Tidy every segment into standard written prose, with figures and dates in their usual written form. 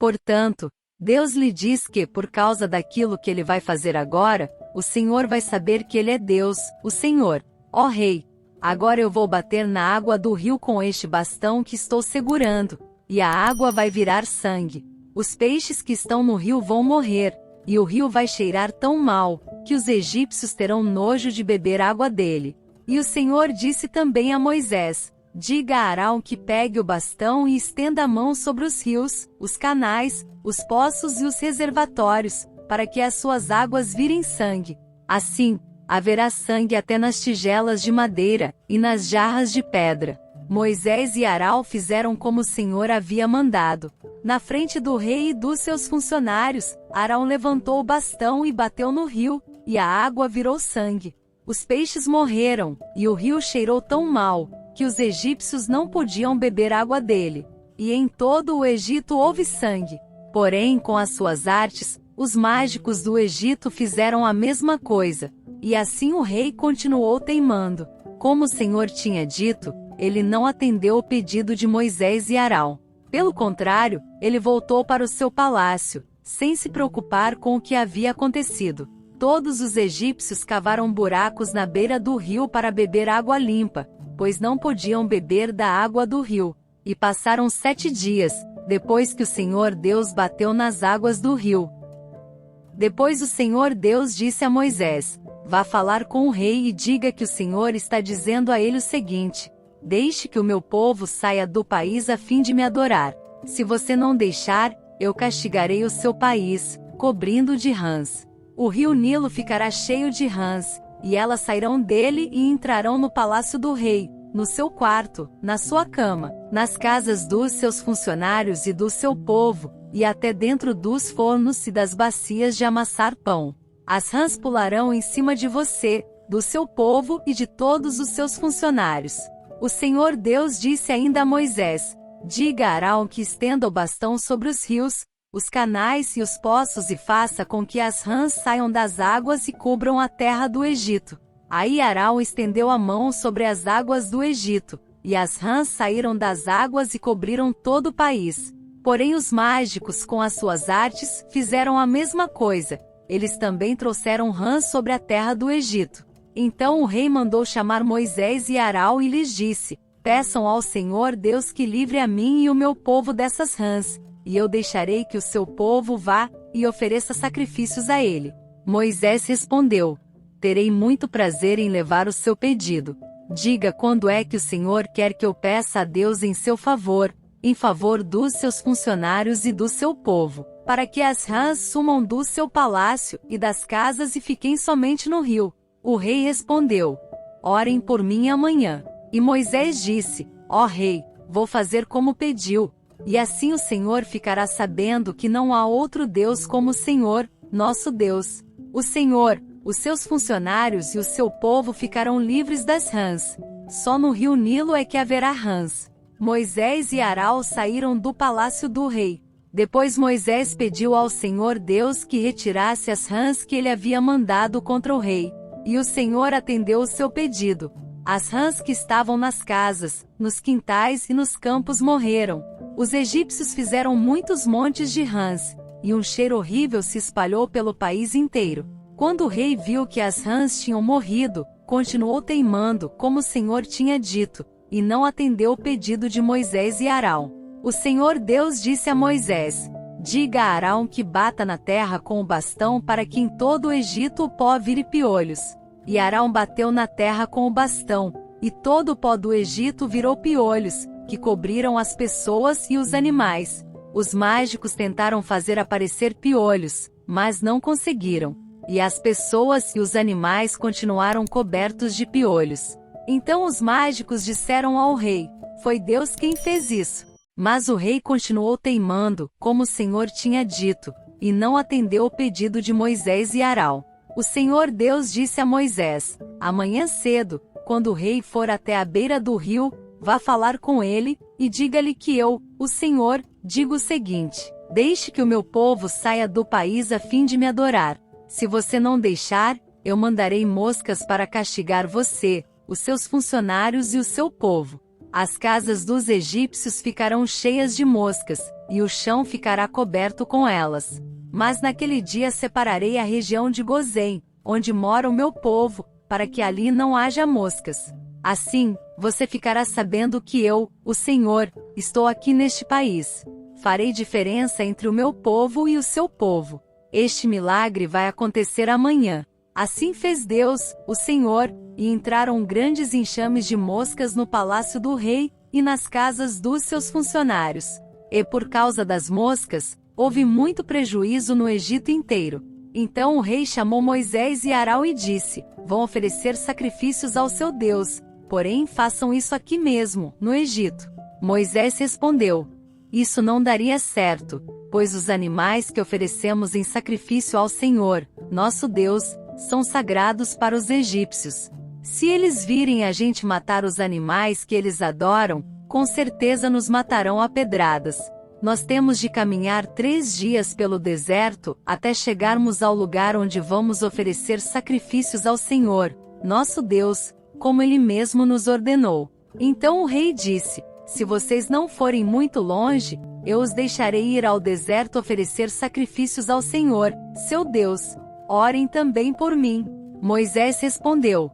Portanto, Deus lhe diz que, por causa daquilo que ele vai fazer agora, o Senhor vai saber que ele é Deus, o Senhor. Ó rei, agora eu vou bater na água do rio com este bastão que estou segurando, e a água vai virar sangue. Os peixes que estão no rio vão morrer, e o rio vai cheirar tão mal, que os egípcios terão nojo de beber água dele. E o Senhor disse também a Moisés: diga a Arão que pegue o bastão e estenda a mão sobre os rios, os canais, os poços e os reservatórios, para que as suas águas virem sangue. Assim, haverá sangue até nas tigelas de madeira, e nas jarras de pedra. Moisés e Arão fizeram como o Senhor havia mandado. Na frente do rei e dos seus funcionários, Arão levantou o bastão e bateu no rio, e a água virou sangue. Os peixes morreram, e o rio cheirou tão mal, que os egípcios não podiam beber água dele. E em todo o Egito houve sangue. Porém, com as suas artes, os mágicos do Egito fizeram a mesma coisa. E assim o rei continuou teimando. Como o Senhor tinha dito, ele não atendeu o pedido de Moisés e Arão. Pelo contrário, ele voltou para o seu palácio, sem se preocupar com o que havia acontecido. Todos os egípcios cavaram buracos na beira do rio para beber água limpa, pois não podiam beber da água do rio. E passaram 7 dias, depois que o Senhor Deus bateu nas águas do rio. Depois o Senhor Deus disse a Moisés: vá falar com o rei e diga que o Senhor está dizendo a ele o seguinte: deixe que o meu povo saia do país a fim de me adorar. Se você não deixar, eu castigarei o seu país, cobrindo de rãs. O rio Nilo ficará cheio de rãs, e elas sairão dele e entrarão no palácio do rei, no seu quarto, na sua cama, nas casas dos seus funcionários e do seu povo, e até dentro dos fornos e das bacias de amassar pão. As rãs pularão em cima de você, do seu povo e de todos os seus funcionários. O Senhor Deus disse ainda a Moisés: diga a Arão que estenda o bastão sobre os rios, os canais e os poços e faça com que as rãs saiam das águas e cubram a terra do Egito. Aí Arão estendeu a mão sobre as águas do Egito, e as rãs saíram das águas e cobriram todo o país. Porém os mágicos com as suas artes fizeram a mesma coisa, eles também trouxeram rãs sobre a terra do Egito. Então o rei mandou chamar Moisés e Arão e lhes disse: peçam ao Senhor Deus que livre a mim e o meu povo dessas rãs, e eu deixarei que o seu povo vá e ofereça sacrifícios a ele. Moisés respondeu: terei muito prazer em levar o seu pedido. Diga quando é que o Senhor quer que eu peça a Deus em seu favor, em favor dos seus funcionários e do seu povo, para que as rãs sumam do seu palácio e das casas e fiquem somente no rio. O rei respondeu: orem por mim amanhã. E Moisés disse: ó rei, vou fazer como pediu. E assim o Senhor ficará sabendo que não há outro Deus como o Senhor, nosso Deus. O Senhor, os seus funcionários e o seu povo ficarão livres das rãs. Só no rio Nilo é que haverá rãs. Moisés e Arão saíram do palácio do rei. Depois Moisés pediu ao Senhor Deus que retirasse as rãs que ele havia mandado contra o rei. E o Senhor atendeu o seu pedido. As rãs que estavam nas casas, nos quintais e nos campos morreram. Os egípcios fizeram muitos montes de rãs, e um cheiro horrível se espalhou pelo país inteiro. Quando o rei viu que as rãs tinham morrido, continuou teimando, como o Senhor tinha dito, e não atendeu o pedido de Moisés e Arão. O Senhor Deus disse a Moisés: diga a Arão que bata na terra com o bastão para que em todo o Egito o pó vire piolhos. E Arão bateu na terra com o bastão, e todo o pó do Egito virou piolhos, que cobriram as pessoas e os animais. Os mágicos tentaram fazer aparecer piolhos, mas não conseguiram. E as pessoas e os animais continuaram cobertos de piolhos. Então os mágicos disseram ao rei: foi Deus quem fez isso. Mas o rei continuou teimando, como o Senhor tinha dito, e não atendeu o pedido de Moisés e Arão. O Senhor Deus disse a Moisés: amanhã cedo, quando o rei for até a beira do rio, vá falar com ele, e diga-lhe que eu, o Senhor, digo o seguinte: deixe que o meu povo saia do país a fim de me adorar. Se você não deixar, eu mandarei moscas para castigar você, os seus funcionários e o seu povo. As casas dos egípcios ficarão cheias de moscas, e o chão ficará coberto com elas. Mas naquele dia separarei a região de Gozém, onde mora o meu povo, para que ali não haja moscas. Assim, você ficará sabendo que eu, o Senhor, estou aqui neste país. Farei diferença entre o meu povo e o seu povo. Este milagre vai acontecer amanhã. Assim fez Deus, o Senhor, e entraram grandes enxames de moscas no palácio do rei e nas casas dos seus funcionários. E por causa das moscas, houve muito prejuízo no Egito inteiro. Então o rei chamou Moisés e Arão e disse: vão oferecer sacrifícios ao seu Deus, porém façam isso aqui mesmo, no Egito. Moisés respondeu: isso não daria certo, pois os animais que oferecemos em sacrifício ao Senhor, nosso Deus, são sagrados para os egípcios. Se eles virem a gente matar os animais que eles adoram, com certeza nos matarão a pedradas. Nós temos de caminhar 3 dias pelo deserto, até chegarmos ao lugar onde vamos oferecer sacrifícios ao Senhor, nosso Deus, como Ele mesmo nos ordenou. Então o rei disse: se vocês não forem muito longe, eu os deixarei ir ao deserto oferecer sacrifícios ao Senhor, seu Deus. Orem também por mim. Moisés respondeu: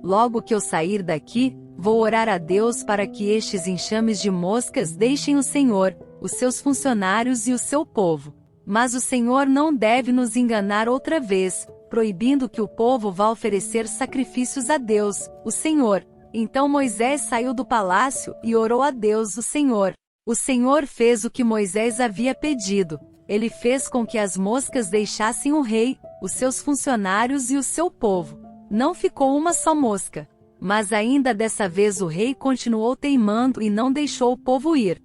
logo que eu sair daqui, vou orar a Deus para que estes enxames de moscas deixem o Senhor, os seus funcionários e o seu povo. Mas o Senhor não deve nos enganar outra vez, proibindo que o povo vá oferecer sacrifícios a Deus, o Senhor. Então Moisés saiu do palácio e orou a Deus, o Senhor. O Senhor fez o que Moisés havia pedido. Ele fez com que as moscas deixassem o rei, os seus funcionários e o seu povo. Não ficou uma só mosca. Mas ainda dessa vez o rei continuou teimando e não deixou o povo ir.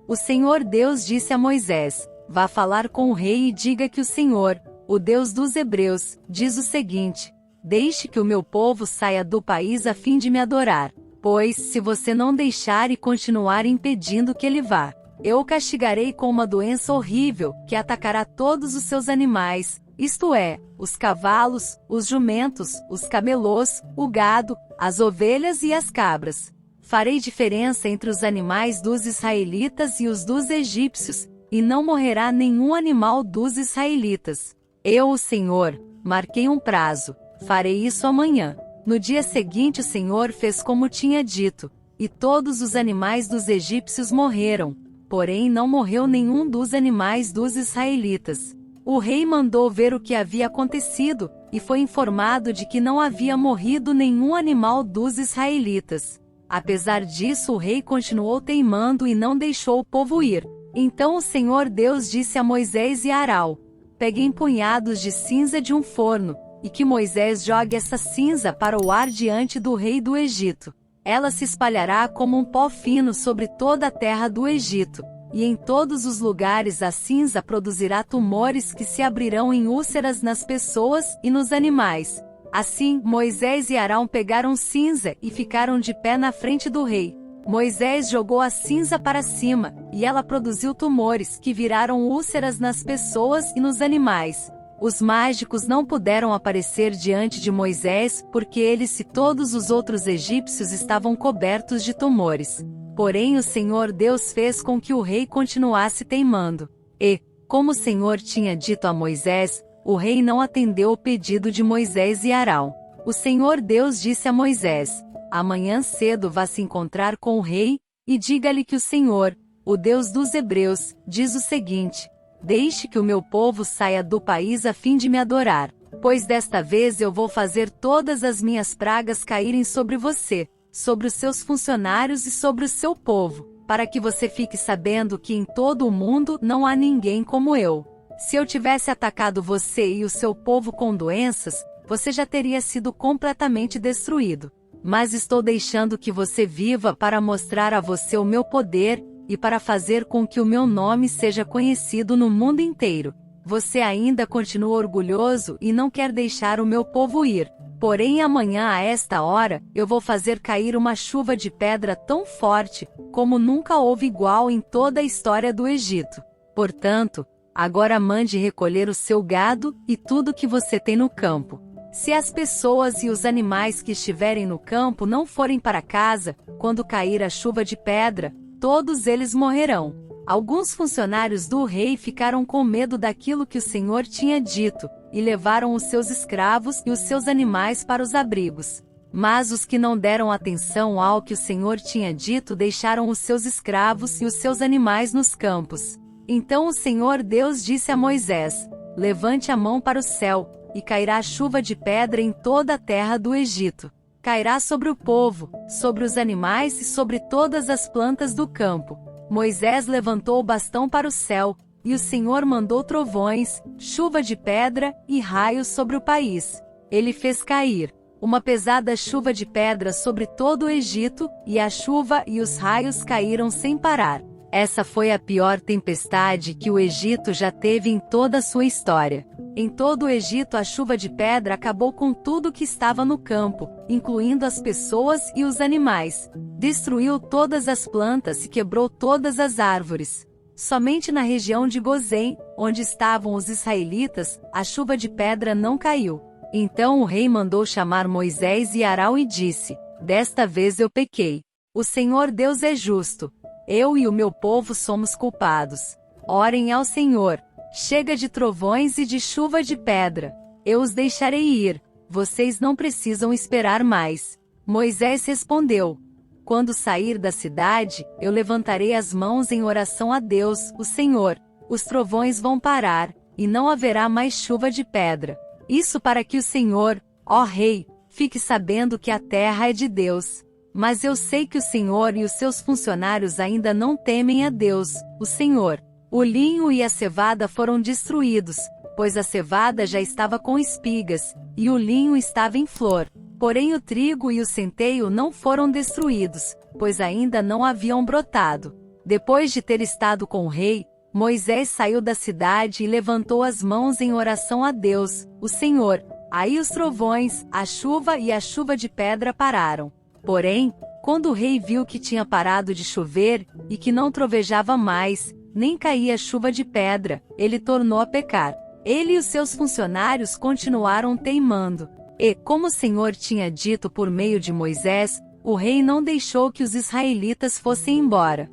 O Senhor Deus disse a Moisés: vá falar com o rei e diga que o Senhor, o Deus dos Hebreus, diz o seguinte: deixe que o meu povo saia do país a fim de me adorar. Pois, se você não deixar e continuar impedindo que ele vá, eu o castigarei com uma doença horrível, que atacará todos os seus animais, isto é, os cavalos, os jumentos, os camelôs, o gado, as ovelhas e as cabras. Farei diferença entre os animais dos israelitas e os dos egípcios, e não morrerá nenhum animal dos israelitas. Eu, o Senhor, marquei um prazo. Farei isso amanhã. No dia seguinte o Senhor fez como tinha dito, e todos os animais dos egípcios morreram, porém não morreu nenhum dos animais dos israelitas. O rei mandou ver o que havia acontecido, e foi informado de que não havia morrido nenhum animal dos israelitas. Apesar disso o rei continuou teimando e não deixou o povo ir. Então o Senhor Deus disse a Moisés e a Arão: peguem punhados de cinza de um forno, e que Moisés jogue essa cinza para o ar diante do rei do Egito. Ela se espalhará como um pó fino sobre toda a terra do Egito, e em todos os lugares a cinza produzirá tumores que se abrirão em úlceras nas pessoas e nos animais. Assim, Moisés e Arão pegaram cinza e ficaram de pé na frente do rei. Moisés jogou a cinza para cima, e ela produziu tumores que viraram úlceras nas pessoas e nos animais. Os mágicos não puderam aparecer diante de Moisés, porque eles e todos os outros egípcios estavam cobertos de tumores. Porém o Senhor Deus fez com que o rei continuasse teimando. E, como o Senhor tinha dito a Moisés, o rei não atendeu o pedido de Moisés e Arão. O Senhor Deus disse a Moisés: amanhã cedo vá se encontrar com o rei, e diga-lhe que o Senhor, o Deus dos Hebreus, diz o seguinte: deixe que o meu povo saia do país a fim de me adorar, pois desta vez eu vou fazer todas as minhas pragas caírem sobre você, sobre os seus funcionários e sobre o seu povo, para que você fique sabendo que em todo o mundo não há ninguém como eu. Se eu tivesse atacado você e o seu povo com doenças, você já teria sido completamente destruído. Mas estou deixando que você viva para mostrar a você o meu poder, e para fazer com que o meu nome seja conhecido no mundo inteiro. Você ainda continua orgulhoso e não quer deixar o meu povo ir. Porém amanhã a esta hora, eu vou fazer cair uma chuva de pedra tão forte, como nunca houve igual em toda a história do Egito. Portanto, agora mande recolher o seu gado, e tudo que você tem no campo. Se as pessoas e os animais que estiverem no campo não forem para casa, quando cair a chuva de pedra, todos eles morrerão. Alguns funcionários do rei ficaram com medo daquilo que o Senhor tinha dito, e levaram os seus escravos e os seus animais para os abrigos. Mas os que não deram atenção ao que o Senhor tinha dito deixaram os seus escravos e os seus animais nos campos. Então o Senhor Deus disse a Moisés: levante a mão para o céu, e cairá chuva de pedra em toda a terra do Egito. Cairá sobre o povo, sobre os animais e sobre todas as plantas do campo. Moisés levantou o bastão para o céu, e o Senhor mandou trovões, chuva de pedra e raios sobre o país. Ele fez cair uma pesada chuva de pedra sobre todo o Egito, e a chuva e os raios caíram sem parar. Essa foi a pior tempestade que o Egito já teve em toda a sua história. Em todo o Egito a chuva de pedra acabou com tudo que estava no campo, incluindo as pessoas e os animais. Destruiu todas as plantas e quebrou todas as árvores. Somente na região de Gozém, onde estavam os israelitas, a chuva de pedra não caiu. Então o rei mandou chamar Moisés e Arão e disse: desta vez eu pequei. O Senhor Deus é justo. Eu e o meu povo somos culpados. Orem ao Senhor. Chega de trovões e de chuva de pedra. Eu os deixarei ir. Vocês não precisam esperar mais. Moisés respondeu: quando sair da cidade, eu levantarei as mãos em oração a Deus, o Senhor. Os trovões vão parar, e não haverá mais chuva de pedra. Isso para que o Senhor, ó Rei, fique sabendo que a terra é de Deus. Mas eu sei que o Senhor e os seus funcionários ainda não temem a Deus, o Senhor. O linho e a cevada foram destruídos, pois a cevada já estava com espigas, e o linho estava em flor. Porém o trigo e o centeio não foram destruídos, pois ainda não haviam brotado. Depois de ter estado com o rei, Moisés saiu da cidade e levantou as mãos em oração a Deus, o Senhor. Aí os trovões, a chuva e a chuva de pedra pararam. Porém, quando o rei viu que tinha parado de chover, e que não trovejava mais, nem caía chuva de pedra, ele tornou a pecar. Ele e os seus funcionários continuaram teimando. E, como o Senhor tinha dito por meio de Moisés, o rei não deixou que os israelitas fossem embora.